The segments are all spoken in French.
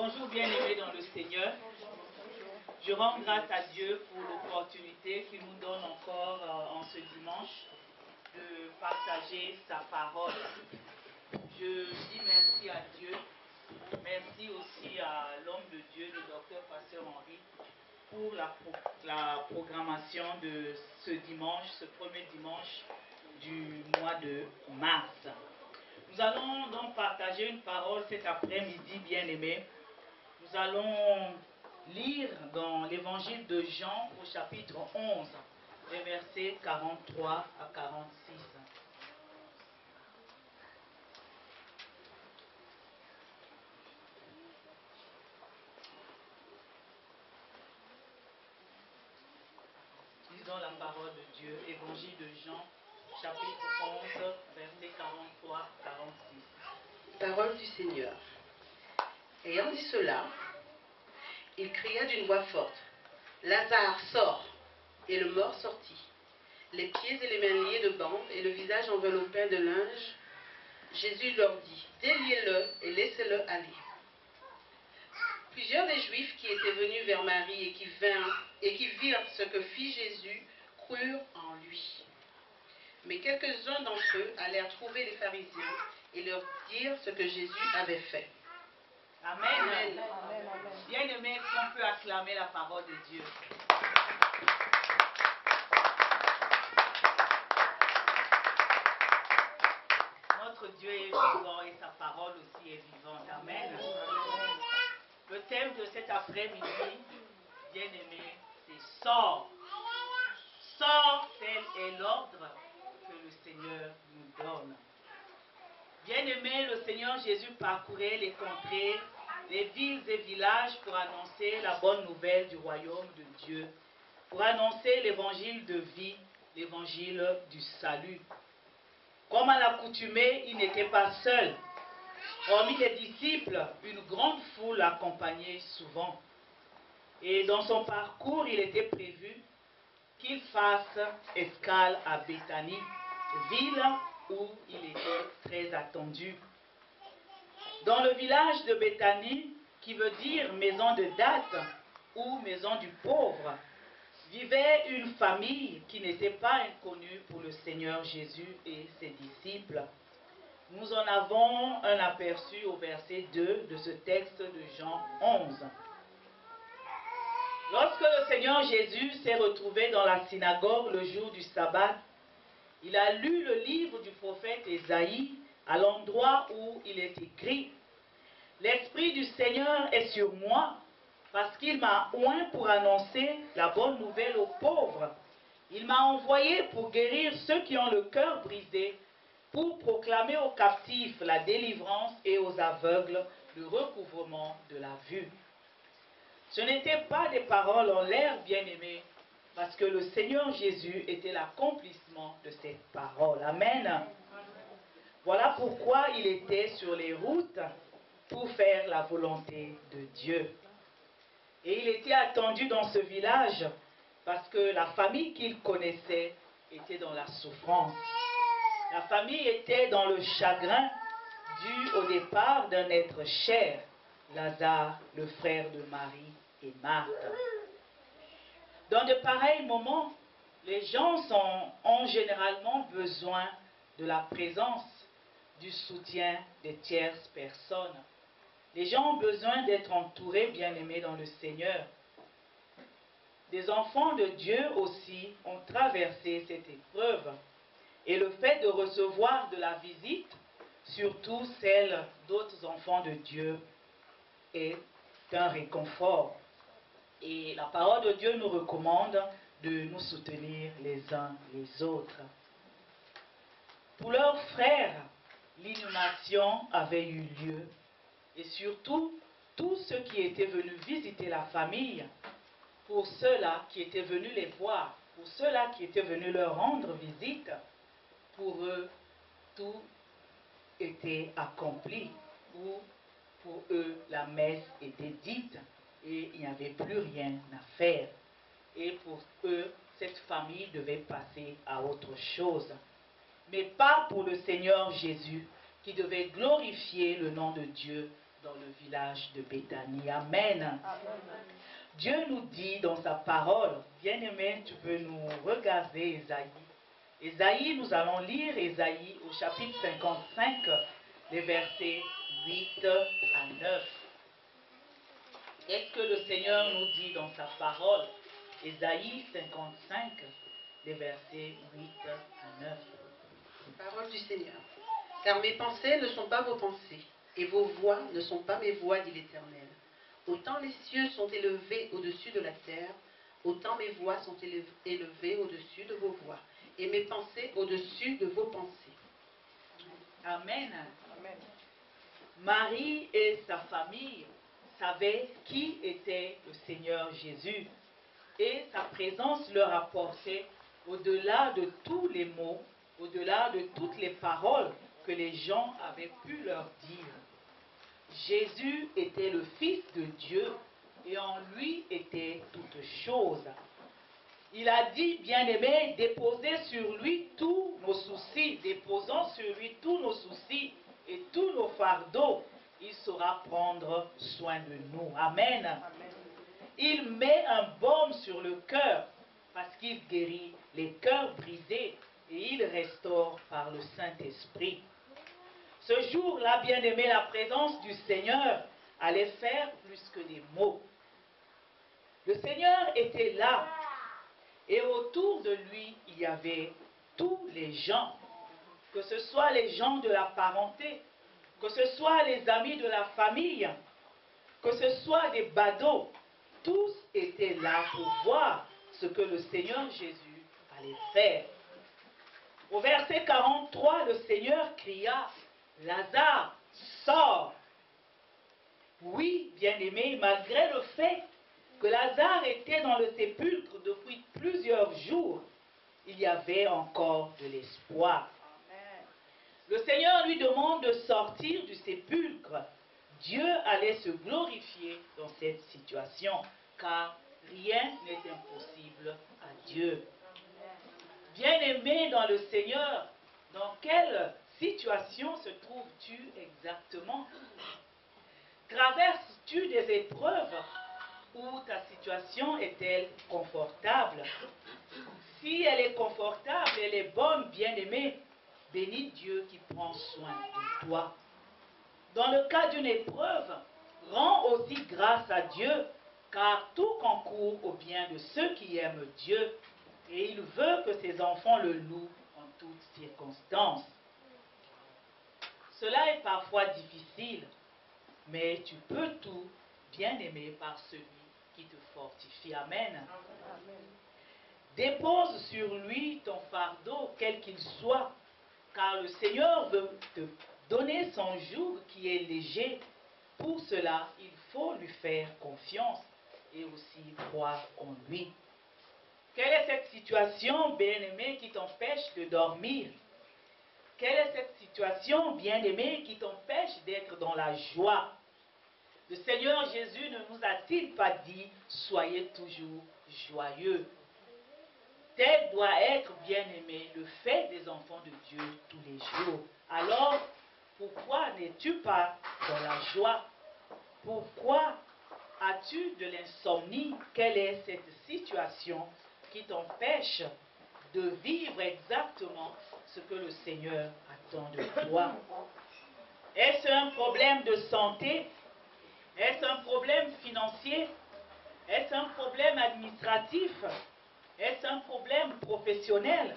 Bonjour bien-aimés dans le Seigneur. Je rends grâce à Dieu pour l'opportunité qu'il nous donne encore en ce dimanche de partager sa parole. Je dis merci à Dieu. Merci aussi à l'homme de Dieu, le docteur Pasteur Henri, pour la programmation de ce dimanche, ce premier dimanche du mois de mars. Nous allons donc partager une parole cet après-midi, bien-aimés. Nous allons lire dans l'évangile de Jean au chapitre 11, les versets 43 à 46. Lisons la parole de Dieu, évangile de Jean, chapitre 11, versets 43 à 46. Parole du Seigneur. Ayant dit cela, il cria d'une voix forte, « Lazare, sort !» Et le mort sortit, les pieds et les mains liés de bandes et le visage enveloppé de linge. Jésus leur dit, « Déliez-le et laissez-le aller. » Plusieurs des Juifs qui étaient venus vers Marie et qui virent ce que fit Jésus crurent en lui. Mais quelques-uns d'entre eux allèrent trouver les pharisiens et leur dire ce que Jésus avait fait. Amen. Amen. Bien-aimés, est-ce qu'on peut acclamer la parole de Dieu? Notre Dieu est vivant et sa parole aussi est vivante. Amen. Le thème de cet après-midi, bien-aimés, c'est sors. Sors, tel est l'ordre que le Seigneur nous donne. Bien-aimés, le Seigneur Jésus parcourait les contrées, les villes et villages pour annoncer la bonne nouvelle du royaume de Dieu, pour annoncer l'évangile de vie, l'évangile du salut. Comme à l'accoutumée, il n'était pas seul. Hormis les disciples, une grande foule l'accompagnait souvent. Et dans son parcours, il était prévu qu'il fasse escale à Béthanie, ville où il était très attendu. Dans le village de Béthanie, qui veut dire maison de date ou maison du pauvre, vivait une famille qui n'était pas inconnue pour le Seigneur Jésus et ses disciples. Nous en avons un aperçu au verset 2 de ce texte de Jean 11. Lorsque le Seigneur Jésus s'est retrouvé dans la synagogue le jour du sabbat, il a lu le livre du prophète Ésaïe à l'endroit où il est écrit « L'Esprit du Seigneur est sur moi, parce qu'il m'a oint pour annoncer la bonne nouvelle aux pauvres. Il m'a envoyé pour guérir ceux qui ont le cœur brisé, pour proclamer aux captifs la délivrance et aux aveugles le recouvrement de la vue. » Ce n'étaient pas des paroles en l'air, bien-aimés, parce que le Seigneur Jésus était l'accomplissement de cette parole. Amen. Voilà pourquoi il était sur les routes pour faire la volonté de Dieu. Et il était attendu dans ce village parce que la famille qu'il connaissait était dans la souffrance. La famille était dans le chagrin dû au départ d'un être cher, Lazare, le frère de Marie et Marthe. Dans de pareils moments, les gens ont généralement besoin de la présence, du soutien des tierces personnes. Les gens ont besoin d'être entourés, bien-aimés dans le Seigneur. Des enfants de Dieu aussi ont traversé cette épreuve. Et le fait de recevoir de la visite, surtout celle d'autres enfants de Dieu, est un réconfort. Et la parole de Dieu nous recommande de nous soutenir les uns les autres. Pour leurs frères, l'inhumation avait eu lieu. Et surtout, tous ceux qui étaient venus visiter la famille, pour ceux-là qui étaient venus les voir, pour ceux-là qui étaient venus leur rendre visite, pour eux, tout était accompli. Ou pour eux, la messe était dite et il n'y avait plus rien à faire. Et pour eux, cette famille devait passer à autre chose. Mais pas pour le Seigneur Jésus, qui devait glorifier le nom de Dieu dans le village de Béthanie. Amen. Dieu nous dit dans sa parole, bien-aimé, tu peux nous regarder Ésaïe. Ésaïe, nous allons lire Ésaïe au chapitre 55, les versets 8 à 9. Qu'est-ce que le Seigneur nous dit dans sa parole? Ésaïe 55, les versets 8 à 9. Parole du Seigneur. Car mes pensées ne sont pas vos pensées, et vos voix ne sont pas mes voix, dit l'Éternel. Autant les cieux sont élevés au-dessus de la terre, autant mes voix sont élevées au-dessus de vos voix, et mes pensées au-dessus de vos pensées. Amen. Amen. Marie et sa famille savaient qui était le Seigneur Jésus, et sa présence leur apportait au-delà de tous les mots, au-delà de toutes les paroles que les gens avaient pu leur dire. Jésus était le Fils de Dieu et en lui était toute chose. Il a dit, bien-aimés, déposez sur lui tous nos soucis, déposons sur lui tous nos soucis et tous nos fardeaux. Il saura prendre soin de nous. Amen. Amen. Il met un baume sur le cœur parce qu'il guérit les cœurs brisés et il restaure par le Saint-Esprit. Ce jour-là, bien-aimé, la présence du Seigneur allait faire plus que des mots. Le Seigneur était là et autour de lui, il y avait tous les gens, que ce soit les gens de la parenté, que ce soit les amis de la famille, que ce soit des badauds, tous étaient là pour voir ce que le Seigneur Jésus allait faire. Au verset 43, le Seigneur cria, « Lazare, sors !» Oui, bien-aimé, malgré le fait que Lazare était dans le sépulcre depuis plusieurs jours, il y avait encore de l'espoir. Le Seigneur lui demande de sortir du sépulcre. Dieu allait se glorifier dans cette situation, car rien n'est impossible à Dieu. Bien-aimé dans le Seigneur, dans quelle situation se trouves-tu exactement? Traverses-tu des épreuves ou ta situation est-elle confortable? Si elle est confortable, elle est bonne, bien-aimé, bénis Dieu qui prend soin de toi. Dans le cas d'une épreuve, rends aussi grâce à Dieu, car tout concourt au bien de ceux qui aiment Dieu, et il veut que ses enfants le louent en toutes circonstances. Cela est parfois difficile, mais tu peux tout, bien-aimé, par celui qui te fortifie. Amen. Dépose sur lui ton fardeau, quel qu'il soit, car le Seigneur veut te donner son joug qui est léger. Pour cela, il faut lui faire confiance et aussi croire en lui. Quelle est cette situation, bien-aimé, qui t'empêche de dormir? Quelle est cette situation, bien-aimé, qui t'empêche d'être dans la joie? Le Seigneur Jésus ne nous a-t-il pas dit « Soyez toujours joyeux ». Tel doit être, bien-aimé, le fait des enfants de Dieu tous les jours. Alors, pourquoi n'es-tu pas dans la joie? Pourquoi as-tu de l'insomnie? Quelle est cette situation qui t'empêche de vivre exactement ce que le Seigneur attend de toi? Est-ce un problème de santé? Est-ce un problème financier? Est-ce un problème administratif? Est-ce un problème professionnel?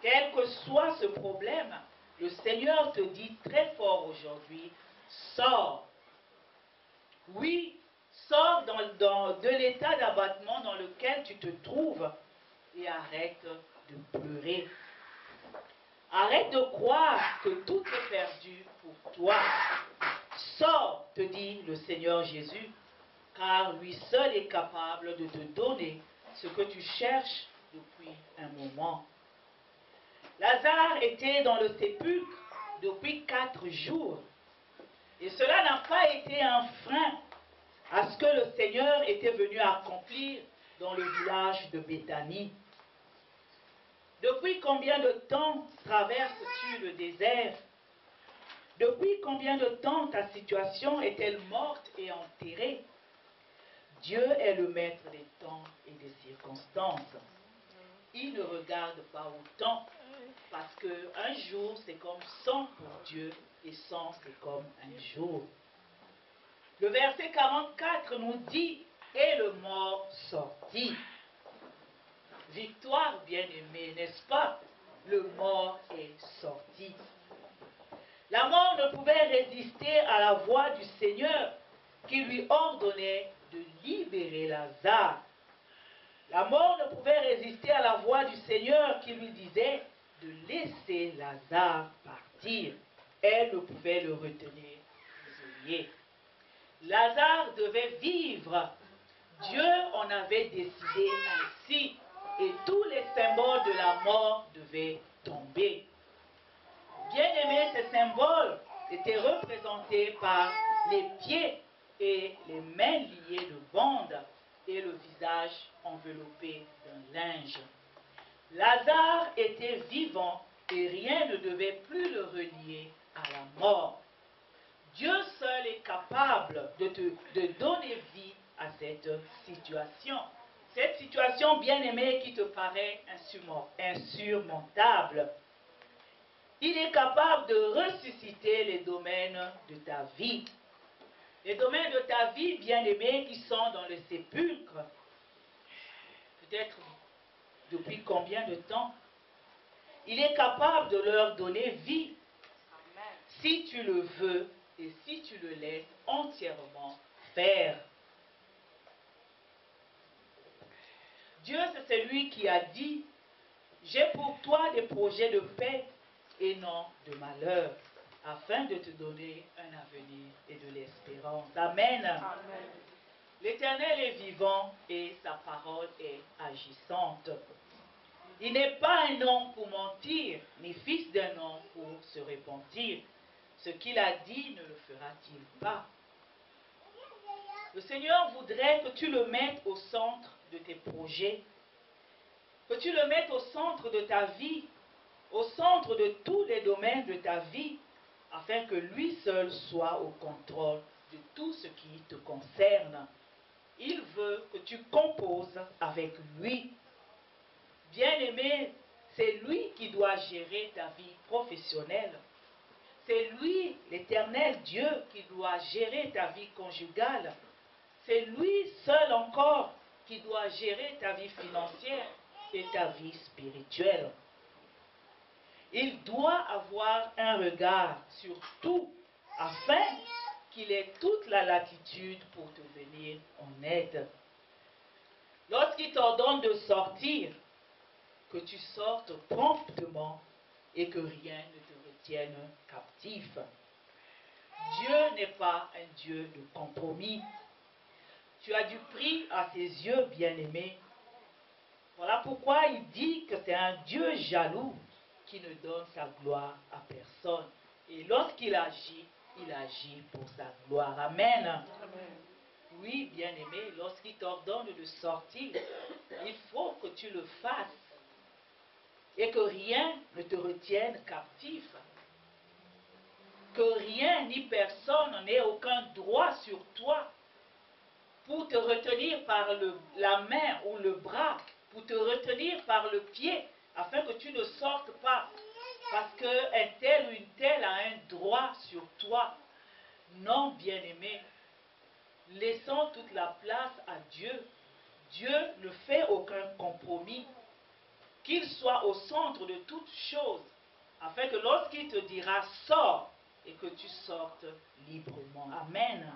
Quel que soit ce problème, le Seigneur te dit très fort aujourd'hui, sors. Oui, sors de l'état d'abattement dans lequel tu te trouves et arrête de pleurer. Arrête de croire que tout est perdu pour toi. Sors, te dit le Seigneur Jésus, car lui seul est capable de te donner ce que tu cherches depuis un moment. Lazare était dans le sépulcre depuis 4 jours. Et cela n'a pas été un frein à ce que le Seigneur était venu accomplir dans le village de Béthanie. Depuis combien de temps traverses-tu le désert? Depuis combien de temps ta situation est-elle morte et enterrée? Dieu est le maître des temps et des circonstances. Il ne regarde pas au temps, parce qu'un jour c'est comme 100 pour Dieu et 100 c'est comme un jour. Le verset 44 nous dit, et le mort sortit. Victoire bien-aimée, n'est-ce pas? Le mort est sorti. La mort ne pouvait résister à la voix du Seigneur qui lui ordonnait de libérer Lazare. La mort ne pouvait résister à la voix du Seigneur qui lui disait de laisser Lazare partir. Elle ne pouvait le retenir prisonnier. Lazare devait vivre. Dieu en avait décidé ainsi. Et tous les symboles de la mort devaient tomber. Bien-aimés, ces symboles étaient représentés par les pieds et les mains liées de bandes et le visage enveloppé d'un linge. Lazare était vivant et rien ne devait plus le relier à la mort. Dieu seul est capable de donner vie à cette situation. Cette situation bien-aimée qui te paraît insurmontable. Il est capable de ressusciter les domaines de ta vie. Les domaines de ta vie, bien-aimés, qui sont dans le sépulcre. Peut-être depuis combien de temps? Il est capable de leur donner vie. Si tu le veux et si tu le laisses entièrement faire. Dieu, c'est celui qui a dit, j'ai pour toi des projets de paix et non de malheur, afin de te donner un avenir et de l'espérance. Amen. Amen. L'Éternel est vivant et sa parole est agissante. Il n'est pas un homme pour mentir, ni fils d'un homme pour se repentir. Ce qu'il a dit ne le fera-t-il pas? Le Seigneur voudrait que tu le mettes au centre de tes projets, que tu le mettes au centre de ta vie, au centre de tous les domaines de ta vie, afin que lui seul soit au contrôle de tout ce qui te concerne. Il veut que tu composes avec lui. Bien-aimé, c'est lui qui doit gérer ta vie professionnelle. C'est lui, l'Éternel Dieu, qui doit gérer ta vie conjugale. C'est lui seul encore qui doit gérer ta vie financière et ta vie spirituelle. Il doit avoir un regard sur tout afin qu'il ait toute la latitude pour te venir en aide. Lorsqu'il t'ordonne de sortir, que tu sortes promptement et que rien ne te retienne captif. Dieu n'est pas un Dieu de compromis. Tu as du prix à ses yeux, bien-aimé. Voilà pourquoi il dit que c'est un Dieu jaloux qui ne donne sa gloire à personne. Et lorsqu'il agit pour sa gloire. Amen. Amen. Oui, bien-aimé, lorsqu'il t'ordonne de sortir, il faut que tu le fasses. Et que rien ne te retienne captif. Que rien ni personne n'ait aucun droit sur toi pour te retenir par la main ou le bras, pour te retenir par le pied, afin que tu ne sortes pas. Parce qu'un tel ou une telle a un droit sur toi. Non, bien-aimé, laissons toute la place à Dieu. Dieu ne fait aucun compromis. Qu'il soit au centre de toutes choses, afin que lorsqu'il te dira « sors », et que tu sortes librement. Amen.